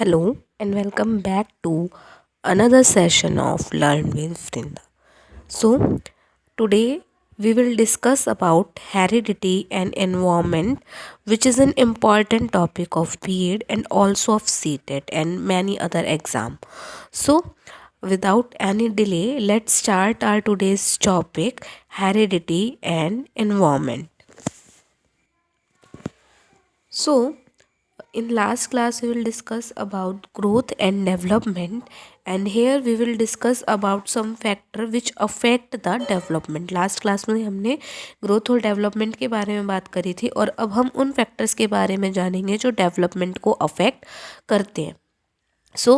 Hello and welcome back to another session of Learn with Vrinda. So, today we will discuss about heredity and environment, which is an important topic of BEd and also of CTET and many other exam. So, without any delay, let's start our today's topic, heredity and environment. So, in last class we will discuss about growth and development, and here we will discuss about some factor which affect the development. Last class में हमने growth और development के बारे में बात करी थी और अब हम उन फैक्टर्स के बारे में जानेंगे जो डेवलपमेंट को अफेक्ट करते हैं. So,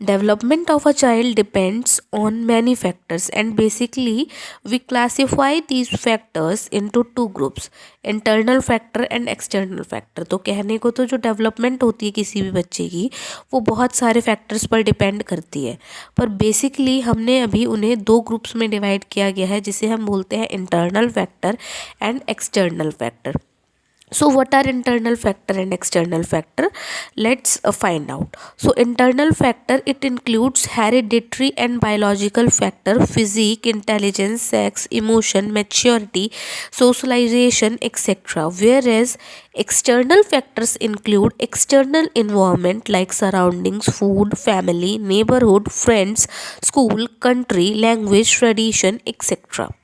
development of a child depends on many factors, and basically we classify these factors into two groups, internal factor and external factor. तो कहने को तो जो डेवलपमेंट होती है किसी भी बच्चे की वो बहुत सारे फैक्टर्स पर डिपेंड करती है, पर बेसिकली हमने अभी उन्हें दो ग्रुप्स में डिवाइड किया गया है जिसे हम बोलते हैं internal factor and external factor. So what are internal factor and external factor? Let's find out. So internal factor, it includes hereditary and biological factor, physique, intelligence, sex, emotion, maturity, socialization, etc. Whereas external factors include external environment like surroundings, food, family, neighborhood, friends, school, country, language, tradition, etc.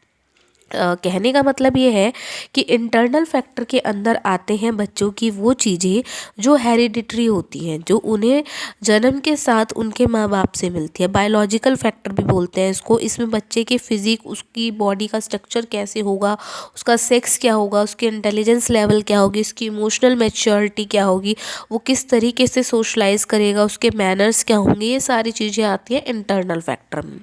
कहने का मतलब ये है कि internal factor के अंदर आते हैं बच्चों की वो चीज़ें जो हेरिडिटरी होती हैं, जो उन्हें जन्म के साथ उनके माँ बाप से मिलती है. बायोलॉजिकल फैक्टर भी बोलते हैं इसको. इसमें बच्चे के फिजिक, उसकी बॉडी का स्ट्रक्चर कैसे होगा, उसका सेक्स क्या होगा, उसकी इंटेलिजेंस लेवल क्या होगी, उसकी इमोशनल मैच्योरिटी क्या होगी, वो किस तरीके से सोशलाइज करेगा, उसके मैनर्स क्या होंगे, ये सारी चीज़ें आती हैं इंटरनल फैक्टर में.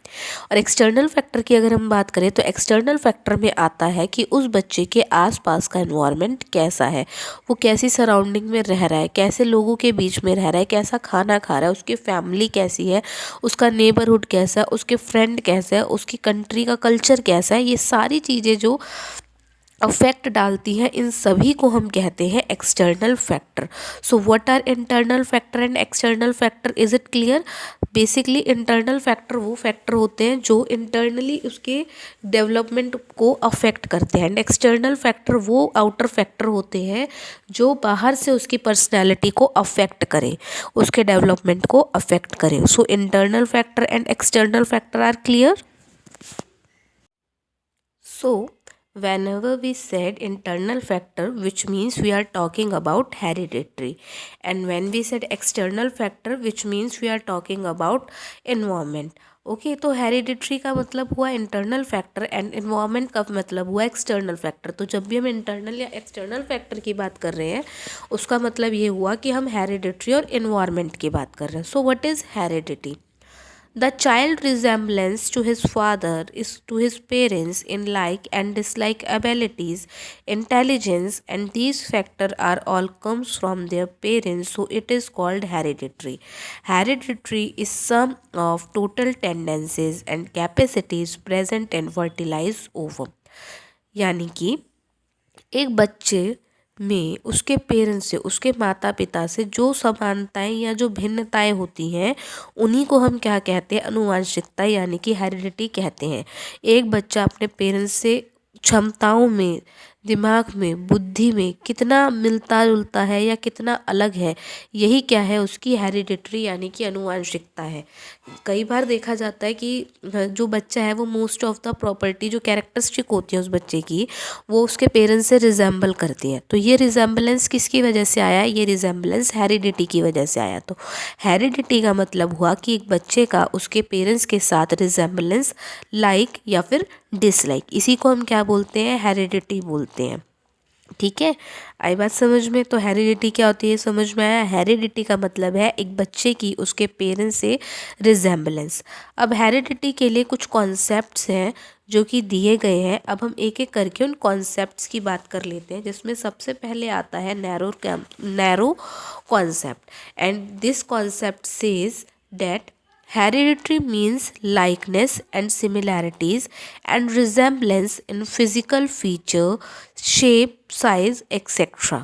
और एक्सटर्नल फैक्टर की अगर हम बात करें तो एक्सटर्नल फैक्टर में आता है कि उस बच्चे के आसपास का एनवायरनमेंट कैसा है, वो कैसी सराउंडिंग में रह रहा है, कैसे लोगों के बीच में रह रहा है, कैसा खाना खा रहा है, उसकी फैमिली कैसी है, उसका नेबरहुड कैसा है, उसके फ्रेंड कैसे है, उसकी कंट्री का कल्चर कैसा है, ये सारी चीज़ें जो अफेक्ट डालती हैं इन सभी को हम कहते हैं external factor. So what are internal factor and external factor, is it clear? Basically internal factor वो फैक्टर होते हैं जो इंटरनली उसके डेवलपमेंट को अफेक्ट करते हैं, एंड एक्सटर्नल फैक्टर वो आउटर फैक्टर होते हैं जो बाहर से उसकी पर्सनैलिटी को अफेक्ट करें, उसके डेवलपमेंट को अफेक्ट करें. So internal factor and external factor are clear. So, whenever we said internal factor, which means we are talking about hereditary, and when we said external factor, which means we are talking about environment. Okay, तो hereditary का मतलब हुआ internal factor and environment का मतलब हुआ external factor. तो जब भी हम इंटरनल या एक्सटर्नल फैक्टर की बात कर रहे हैं उसका मतलब ये हुआ कि हम हेरिडिटरी और इन्वायरमेंट की बात कर रहे हैं. So what is heredity? The child resemblance to his father is to his parents in like and dislike abilities, intelligence, and these factors are all comes from their parents, so it is called hereditary. Hereditary is sum of total tendencies and capacities present in fertilized ovum. यानी कि एक बच्चे में उसके parents से, उसके माता पिता से जो समानताएं या जो भिन्नताएं होती हैं उन्हीं को हम क्या कहते हैं? अनुवांशिकता, यानी कि हेरिडिटी कहते हैं. एक बच्चा अपने पेरेंट्स से क्षमताओं में, दिमाग में, बुद्धि में कितना मिलता जुलता है या कितना अलग है, यही क्या है? उसकी हेरिडिटरी यानी कि अनुवांशिकता है. कई बार देखा जाता है कि जो बच्चा है वो मोस्ट ऑफ द प्रॉपर्टी, जो कैरेक्टरिस्टिक होती है उस बच्चे की, वो उसके पेरेंट्स से रिजेंबल करती है. तो ये रिजेंबलेंस किसकी वजह से आया? ये रिजेंबलेंस हेरिडिटी की वजह से आया. तो हेरिडिटी का मतलब हुआ कि एक बच्चे का उसके पेरेंट्स के साथ रिजेंबलेंस, लाइक या फिर डिसलाइक, इसी को हम क्या बोलते हैं? हेरिडिटी बोलते हैं. ठीक है, आई बात समझ में? तो हेरिडिटी क्या होती है समझ में आया? हेरिडिटी का मतलब है एक बच्चे की उसके पेरेंट्स से रिजेंबलेंस. अब हेरिडिटी के लिए कुछ कॉन्सेप्ट्स हैं जो कि दिए गए हैं. अब हम एक एक करके उन कॉन्सेप्ट्स की बात कर लेते हैं, जिसमें सबसे पहले आता है narrow concept, and this concept says that hereditary means likeness and similarities and resemblance in physical feature, shape, size, etc.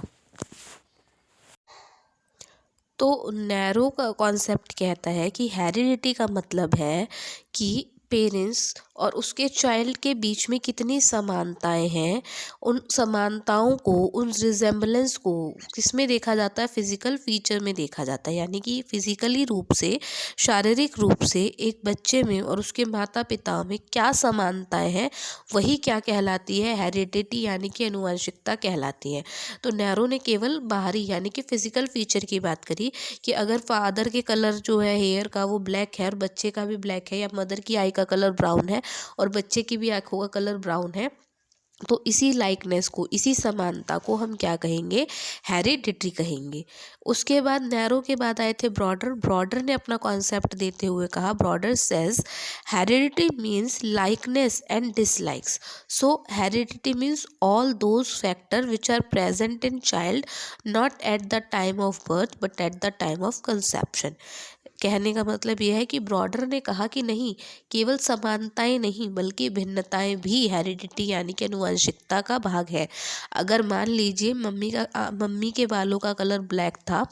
तो नैरो का कॉन्सेप्ट कहता है कि हेरिडिटी का मतलब है कि पेरेंट्स और उसके चाइल्ड के बीच में कितनी समानताएं हैं, उन समानताओं को, उन रिजेम्बलेंस को किसमें देखा जाता है, फिजिकल फीचर में देखा जाता है। यानी कि फिजिकली रूप से, शारीरिक रूप से एक बच्चे में और उसके माता पिता में क्या समानताएं हैं, वही क्या कहलाती है, हेरिडिटी यानी कि अनुवांशिकता कहलाती है। तो नैरो ने केवल बाहरी यानी कि फिजिकल फीचर की बात करी कि अगर फादर के कलर जो है हेयर का वो ब्लैक है और बच्चे का भी ब्लैक है, या मदर की आई का कलर ब्राउन है और बच्चे की भी आंखों का कलर ब्राउन है, तो इसी लाइकनेस को, इसी समानता को हम क्या कहेंगे, हेरिडिटी कहेंगे। उसके बाद नैरो के बाद आए थे ब्रॉडर। ब्रॉडर ने अपना कॉन्सेप्ट देते हुए कहा, Broder says heredity means likeness and dislikes. So heredity means all those factor which are present in child not at the time of birth but at the time of conception. कहने का मतलब यह है कि broader ने कहा कि नहीं, केवल समानताएं नहीं बल्कि भिन्नताएं भी हेरिडिटी यानी कि अनुवांशिकता का भाग है। अगर मान लीजिए मम्मी के बालों का कलर ब्लैक था,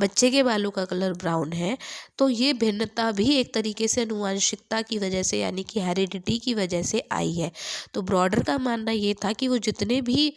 बच्चे के बालों का कलर ब्राउन है, तो ये भिन्नता भी एक तरीके से अनुवांशिकता की वजह से यानी कि हेरिडिटी की वजह से आई है। तो ब्रॉडर का मानना ये था कि वो जितने भी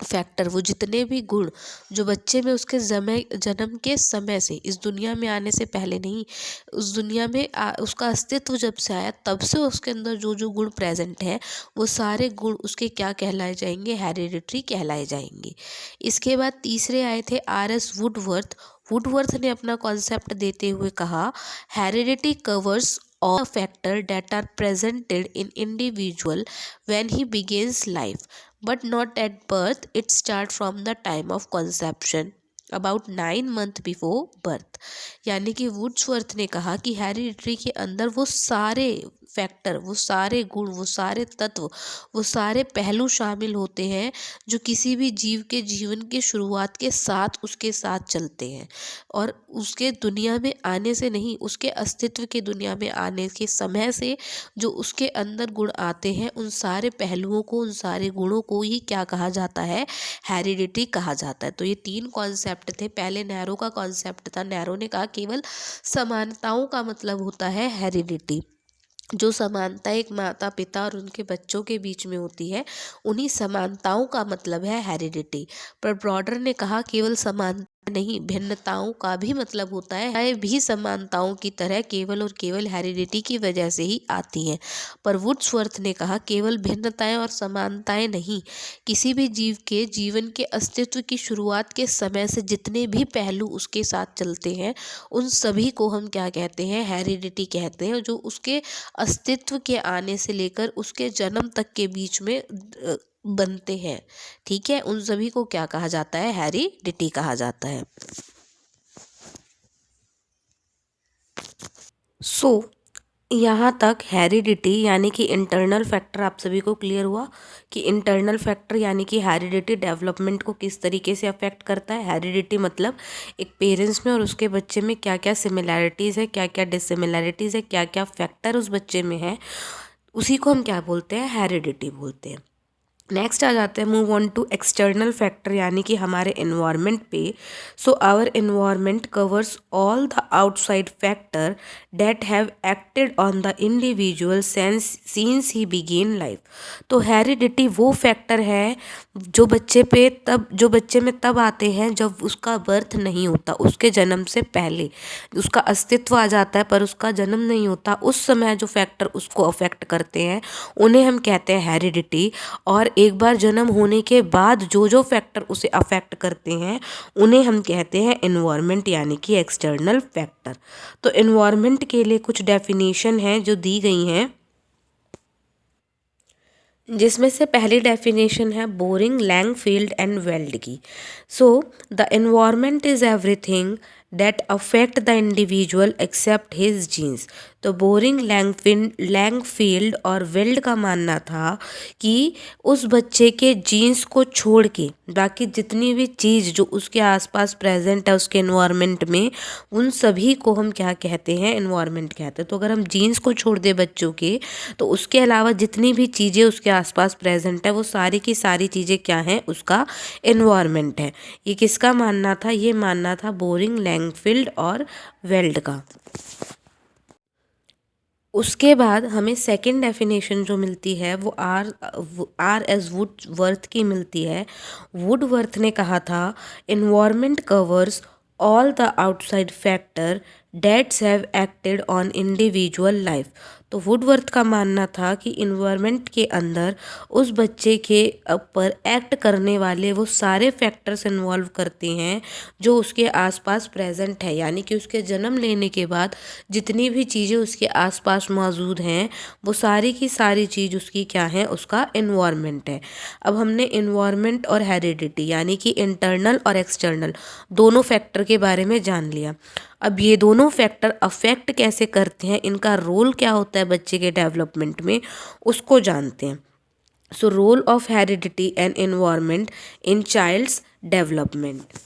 फैक्टर, वो जितने भी गुण जो बच्चे में उसके जन्म के समय से, इस दुनिया में आने से पहले नहीं, उस दुनिया में उसका अस्तित्व जब से आया तब से उसके अंदर जो जो गुण प्रेजेंट है, वो सारे गुण उसके क्या कहलाए जाएंगे, हेरिडिटरी कहलाए जाएंगे। इसके बाद तीसरे आए थे RS वुडवर्थ। वुडवर्थ ने अपना कॉन्सेप्ट देते हुए कहा, heredity covers all factor that are presented in individual when he begins life but not at birth. It starts from the time of conception about 9 months before birth। यानी कि Wordsworth ने कहा कि हेरिडिटरी के अंदर वो सारे फैक्टर, वो सारे गुण, वो सारे तत्व, वो सारे पहलू शामिल होते हैं जो किसी भी जीव के जीवन की शुरुआत के साथ उसके साथ चलते हैं, और उसके दुनिया में आने से नहीं, उसके अस्तित्व के दुनिया में आने के समय से जो उसके अंदर गुण आते हैं, उन सारे पहलुओं को, उन सारे गुणों को ही क्या कहा जाता है, हेरिडिटी कहा जाता है। तो ये 3 कॉन्सेप्ट थे। पहले नैरो का कॉन्सेप्ट था, नैरो ने कहा केवल समानताओं का मतलब होता है हेरिडिटी। जो समानता एक माता पिता और उनके बच्चों के बीच में होती है, उन्हीं समानताओं का मतलब है हेरिडिटी। पर ब्रॉडर ने कहा केवल समानता नहीं, भिन्नताओं का भी मतलब होता है, यह भी समानताओं की तरह केवल और केवल हेरिडिटी की वजह से ही आती हैं। पर वुड्सवर्थ ने कहा केवल भिन्नताएं और समानताएं नहीं, किसी भी जीव के जीवन के अस्तित्व की शुरुआत के समय से जितने भी पहलू उसके साथ चलते हैं, उन सभी को हम क्या कहते हैं, हेरिडिटी कहते हैं, जो उसके अस्तित्व के आने से लेकर उसके जन्म तक के बीच में बनते हैं। ठीक है, उन सभी को क्या कहा जाता है, हेरिडिटी कहा जाता है। यहाँ तक हेरिडिटी यानी कि इंटरनल फैक्टर आप सभी को क्लियर हुआ कि इंटरनल फैक्टर यानी कि हेरिडिटी डेवलपमेंट को किस तरीके से अफेक्ट करता है। हेरिडिटी मतलब एक पेरेंट्स में और उसके बच्चे में क्या क्या सिमिलैरिटीज़ है, क्या क्या डिसिमिलैरिटीज़ है, क्या क्या फैक्टर उस बच्चे में है, उसी को हम क्या बोलते हैं, हेरिडिटी बोलते हैं। नेक्स्ट आ जाते हैं, move on to external factor यानी कि हमारे इन्वायरमेंट पे। So our environment covers all the outside factor that have acted on the individual since he begin life. तो हेरिडिटी वो फैक्टर है जो बच्चे में तब आते हैं जब उसका बर्थ नहीं होता, उसके जन्म से पहले उसका अस्तित्व आ जाता है पर उसका जन्म नहीं होता, उस समय जो फैक्टर उसको अफेक्ट करते हैं उन्हें हम कहते हैं हेरिडिटी। और एक बार जन्म होने के बाद जो जो फैक्टर उसे अफेक्ट करते हैं उन्हें हम कहते हैं एनवायरनमेंट यानी कि एक्सटर्नल फैक्टर। तो एनवायरनमेंट के लिए कुछ डेफिनेशन हैं जो दी गई हैं, जिसमें से पहली डेफिनेशन है बोरिंग, लैंगफील्ड एंड वेल्ड की। So the environment is everything that affect the individual except his genes। तो बोरिंग, लैंगफील्ड और वेल्ड का मानना था कि उस बच्चे के जीन्स को छोड़ के बाकी जितनी भी चीज़ जो उसके आसपास प्रेजेंट है उसके एनवायरनमेंट में, उन सभी को हम क्या कहते हैं, एनवायरनमेंट कहते हैं। तो अगर हम जीन्स को छोड़ दें बच्चों के, तो उसके अलावा जितनी भी चीज़ें उसके आसपास प्रेजेंट है वो सारी की सारी चीज़ें क्या हैं, उसका एनवायरनमेंट है। ये किसका मानना था, ये मानना था बोरिंग, लैंगफील्ड और वेल्ड का। उसके बाद हमें सेकंड डेफिनेशन जो मिलती है वो आर एस वुडवर्थ की मिलती है। वुडवर्थ ने कहा था, environment covers all the outside factor that's have acted on individual life. तो वुडवर्थ का मानना था कि इन्वायरमेंट के अंदर उस बच्चे के ऊपर एक्ट करने वाले वो सारे फैक्टर्स इन्वॉल्व करते हैं जो उसके आसपास प्रेजेंट है, यानी कि उसके जन्म लेने के बाद जितनी भी चीज़ें उसके आसपास मौजूद हैं वो सारी की सारी चीज़ उसकी क्या है, उसका इन्वायरमेंट है। अब हमने इन्वायरमेंट और हेरिडिटी यानी कि इंटरनल और एक्सटर्नल दोनों फैक्टर के बारे में जान लिया। अब ये दोनों फैक्टर अफेक्ट कैसे करते हैं, इनका रोल क्या होता है बच्चे के डेवलपमेंट में, उसको जानते हैं। So role of heredity and environment in child's development.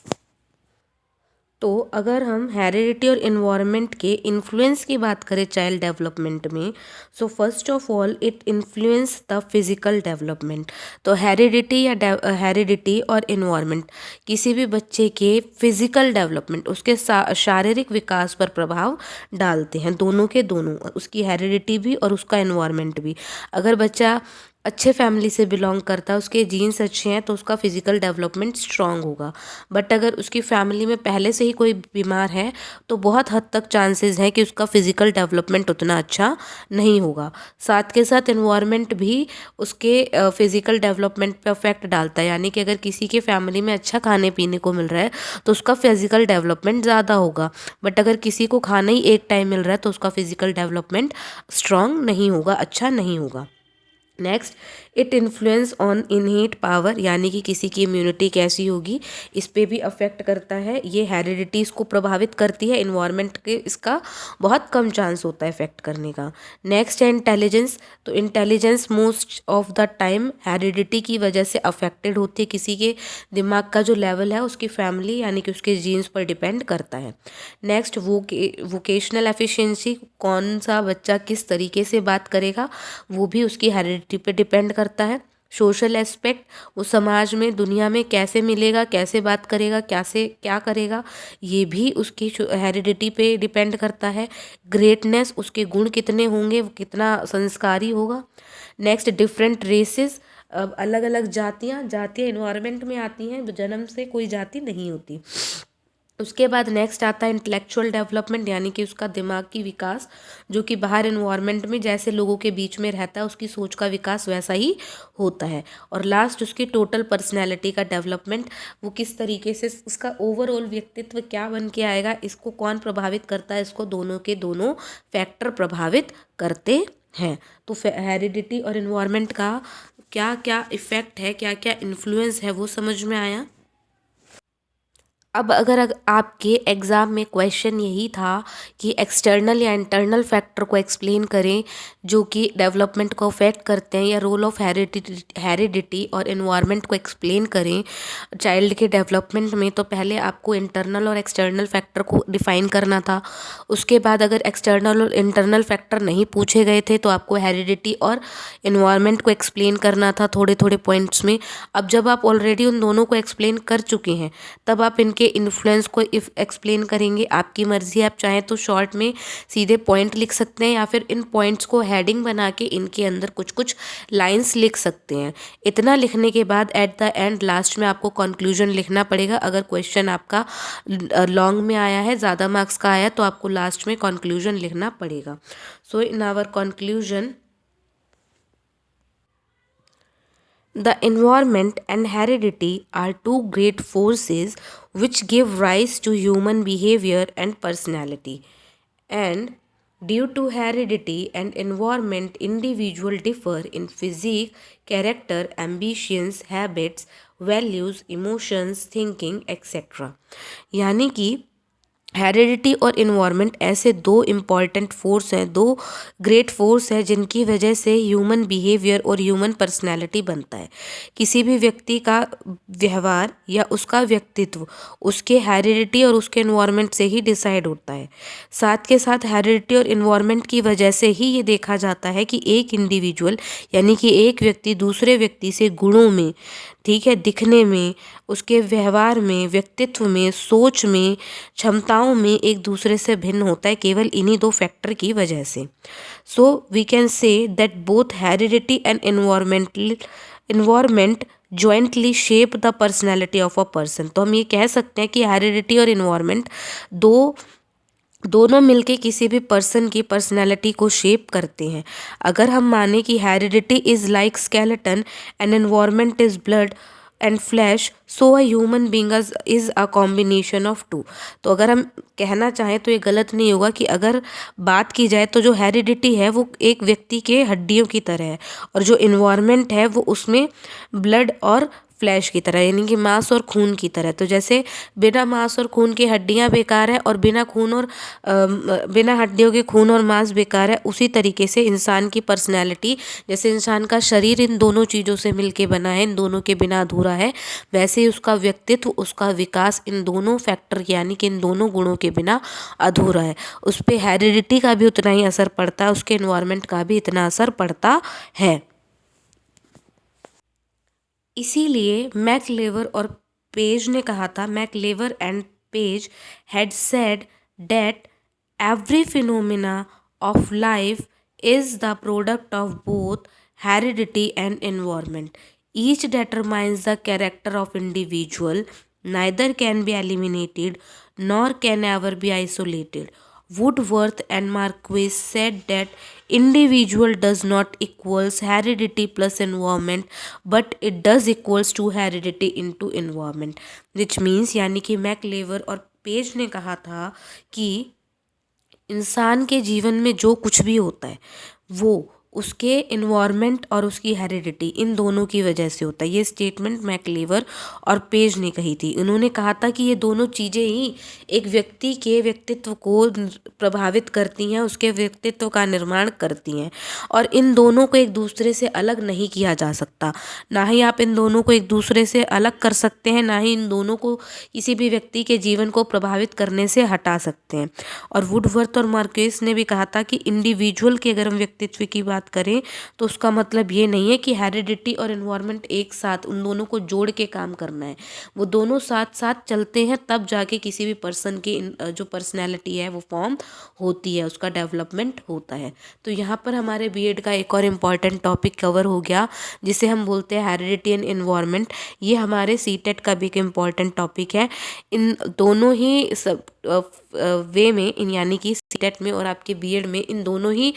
तो अगर हम हेरिडिटी और इन्वायरमेंट के इन्फ्लुएंस की बात करें चाइल्ड डेवलपमेंट में, so first of all it influence the physical development. तो हेरिडिटी या हेरिडिटी और इन्वायरमेंट किसी भी बच्चे के फिजिकल डेवलपमेंट, उसके शारीरिक विकास पर प्रभाव डालते हैं, दोनों के दोनों, उसकी हेरिडिटी भी और उसका इन्वायरमेंट भी। अगर बच्चा अच्छे फैमिली से बिलोंग करता है, उसके जीन्स अच्छे हैं, तो उसका फिजिकल डेवलपमेंट स्ट्रांग होगा। बट अगर उसकी फैमिली में पहले से ही कोई बीमार है तो बहुत हद तक चांसेस हैं कि उसका फिजिकल डेवलपमेंट उतना अच्छा नहीं होगा। साथ के साथ एनवायरनमेंट भी उसके फिजिकल डेवलपमेंट पे अफेक्ट डालता है, यानी कि अगर किसी के फैमिली में अच्छा खाने पीने को मिल रहा है तो उसका फिजिकल डेवलपमेंट ज़्यादा होगा। बट अगर किसी को खाना ही एक टाइम मिल रहा है तो उसका फिजिकल डेवलपमेंट स्ट्रांग नहीं होगा, अच्छा नहीं होगा। Next, it influence on inherent power, यानी कि किसी की इम्यूनिटी कैसी होगी इस पे भी अफेक्ट करता है। ये हेरिडिटीज़ को प्रभावित करती है, इन्वायरमेंट के इसका बहुत कम चांस होता है इफेक्ट करने का। नेक्स्ट है इंटेलिजेंस। तो intelligence most of the time heredity की वजह से अफेक्टेड होती है। किसी के दिमाग का जो लेवल है उसकी फैमिली यानी कि उसके जीन्स पर डिपेंड करता है। नेक्स्ट, वोकेशनल एफिशिएंसी, कौन सा बच्चा किस तरीके से बात करेगा वो भी उसकी हेरिडिटी पे डिपेंड करता है। सोशल एस्पेक्ट, वो समाज में दुनिया में कैसे मिलेगा, कैसे बात करेगा, कैसे क्या करेगा, ये भी उसकी हेरिडिटी पे डिपेंड करता है। ग्रेटनेस, उसके गुण कितने होंगे, वो कितना संस्कारी होगा। नेक्स्ट, डिफरेंट रेसेस, अब अलग अलग जातियाँ इन्वायरमेंट में आती हैं, जन्म से कोई जाति नहीं होती। उसके बाद नेक्स्ट आता है इंटेलेक्चुअल डेवलपमेंट, यानी कि उसका दिमाग की विकास, जो कि बाहर इन्वायरमेंट में जैसे लोगों के बीच में रहता है उसकी सोच का विकास वैसा ही होता है। और लास्ट उसकी टोटल पर्सनैलिटी का डेवलपमेंट, वो किस तरीके से उसका ओवरऑल व्यक्तित्व क्या बन के आएगा, इसको कौन प्रभावित करता है, इसको दोनों के दोनों फैक्टर प्रभावित करते हैं। तो हेरिडिटी और इन्वायरमेंट का क्या क्या इफ़ेक्ट है, क्या क्या इन्फ्लुएंस है, वो समझ में आया। अब अगर आपके एग्ज़ाम में क्वेश्चन यही था कि एक्सटर्नल या इंटरनल फैक्टर को एक्सप्लेन करें जो कि डेवलपमेंट को अफेक्ट करते हैं, या रोल ऑफ हेरिडिटी और एनवायरनमेंट को एक्सप्लेन करें चाइल्ड के डेवलपमेंट में, तो पहले आपको इंटरनल और एक्सटर्नल फैक्टर को डिफ़ाइन करना था। उसके बाद अगर एक्सटर्नल और इंटरनल फैक्टर नहीं पूछे गए थे तो आपको हेरिडिटी और एनवायरनमेंट को एक्सप्लेन करना था थोड़े थोड़े पॉइंट्स में। अब जब आप ऑलरेडी उन दोनों को एक्सप्लेन कर चुके हैं तब आप इनके इन्फ्लुएंस को एक्सप्लेन करेंगे। आपकी मर्जी, आप चाहें तो शॉर्ट में सीधे पॉइंट लिख सकते हैं या फिर इन पॉइंट्स को हेडिंग बना के इनके अंदर कुछ कुछ लाइंस लिख सकते हैं। इतना लिखने के बाद एट द एंड लास्ट में आपको कंक्लूजन लिखना पड़ेगा। अगर क्वेश्चन आपका लॉन्ग में आया है, ज़्यादा मार्क्स का आया, तो आपको लास्ट में कंक्लूजन लिखना पड़ेगा। So in our conclusion, the environment and heredity are two great forces which give rise to human behavior and personality. And due to heredity and environment, individuals differ in physique, character, ambitions, habits, values, emotions, thinking, etc. यानी कि heredity और environment ऐसे दो important force हैं, दो great force हैं जिनकी वजह से ह्यूमन बिहेवियर और ह्यूमन पर्सनैलिटी बनता है। किसी भी व्यक्ति का व्यवहार या उसका व्यक्तित्व उसके हेरिडिटी और उसके इन्वायरमेंट से ही डिसाइड होता है। साथ के साथ हेरिडिटी और इन्वायरमेंट की वजह से ही ये देखा जाता है कि एक इंडिविजुअल यानी कि एक व्यक्ति दूसरे व्यक्ति से गुणों में, ठीक है, दिखने में, उसके व्यवहार में, व्यक्तित्व में, सोच में, क्षमताओं में एक दूसरे से भिन्न होता है, केवल इन्हीं दो फैक्टर की वजह से। So we can say that both heredity and environment jointly shape the personality of a person. तो हम ये कह सकते हैं कि हेरिडिटी और इन्वायरमेंट दोनों मिलके किसी भी पर्सन की पर्सनैलिटी को शेप करते हैं। अगर हम माने कि heredity is like skeleton and environment is blood and flesh, so a human being is a combination of two. तो अगर हम कहना चाहें तो ये गलत नहीं होगा कि अगर बात की जाए तो जो हेरिडिटी है वो एक व्यक्ति के हड्डियों की तरह है, और जो इन्वायरमेंट है वो उसमें ब्लड और फ्लैश की तरह, यानी कि मांस और खून की तरह। तो जैसे बिना मांस और खून की हड्डियां बेकार है, और बिना हड्डियों के खून और मांस बेकार है, उसी तरीके से इंसान की पर्सनैलिटी, जैसे इंसान का शरीर इन दोनों चीज़ों से मिलके बना है, इन दोनों के बिना अधूरा है, वैसे ही उसका व्यक्तित्व, उसका विकास इन दोनों फैक्टर यानी कि इन दोनों गुणों के बिना अधूरा है। उस पर हेरिडिटी का भी उतना ही असर पड़ता है, उसके एनवायरनमेंट का भी इतना असर पड़ता है। इसीलिए मैकलेवर और पेज ने कहा था, MacIver and Page had said that every phenomena of life is the product of both heredity and environment. Each determines the character of individual, neither can be eliminated nor can ever be isolated. Woodworth and Marquis said that individual does not equals heredity plus environment, but it does equals to heredity into environment, which means यानी कि मैकलेवर और page ने कहा था कि इंसान के जीवन में जो कुछ भी होता है वो उसके इन्वायरमेंट और उसकी हेरिडिटी इन दोनों की वजह से होता है। ये स्टेटमेंट मैकलेवर और पेज ने कही थी। उन्होंने कहा था कि ये दोनों चीज़ें ही एक व्यक्ति के व्यक्तित्व को प्रभावित करती हैं, उसके व्यक्तित्व का निर्माण करती हैं, और इन दोनों को एक दूसरे से अलग नहीं किया जा सकता। ना ही आप इन दोनों को एक दूसरे से अलग कर सकते हैं, ना ही इन दोनों को किसी भी व्यक्ति के जीवन को प्रभावित करने से हटा सकते हैं। और वुडवर्थ और मार्क्वेस ने भी कहा था कि इंडिविजुअल के अगर हम व्यक्तित्व की बात करें तो उसका मतलब ये नहीं है कि हेरिडिटी और एनवायरनमेंट एक साथ, उन दोनों को जोड़ के काम करना है। वो दोनों साथ साथ चलते हैं, तब जाके किसी भी पर्सन की जो पर्सनैलिटी है वो फॉर्म होती है, उसका डेवलपमेंट होता है। तो यहाँ पर हमारे बीएड का एक और इम्पॉर्टेंट टॉपिक कवर हो गया, जिसे हम बोलते हैं हेरिडिटी एंड एनवायरनमेंट। ये हमारे सीटेट का भी एक इम्पॉर्टेंट टॉपिक है। इन दोनों ही सब वे में, इन यानी कि सीटेट में और आपके बीएड में, इन दोनों ही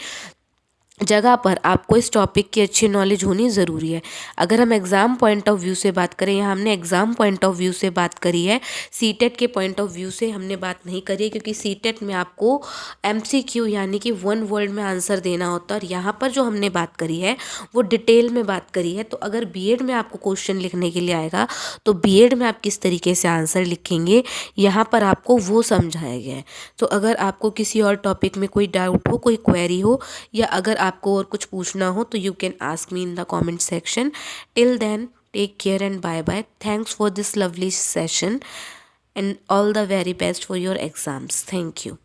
जगह पर आपको इस टॉपिक की अच्छी नॉलेज होनी ज़रूरी है। अगर हम एग्ज़ाम पॉइंट ऑफ व्यू से बात करें, यहाँ हमने एग्ज़ाम पॉइंट ऑफ व्यू से बात करी है, सीटेट के पॉइंट ऑफ व्यू से हमने बात नहीं करी है, क्योंकि सीटेट में आपको एमसीक्यू यानी कि वन वर्ड में आंसर देना होता है, और यहाँ पर जो हमने बात करी है वो डिटेल में बात करी है। तो अगर बीएड में आपको क्वेश्चन लिखने के लिए आएगा तो बीएड में आप किस तरीके से आंसर लिखेंगे, यहाँ पर आपको वो समझाया गया है। तो अगर आपको किसी और टॉपिक में कोई डाउट हो, कोई क्वेरी हो, या अगर आपको और कुछ पूछना हो, तो you can ask me in the comment section. Till then, take care and bye bye. Thanks for this lovely session and all the very best for your exams. Thank you.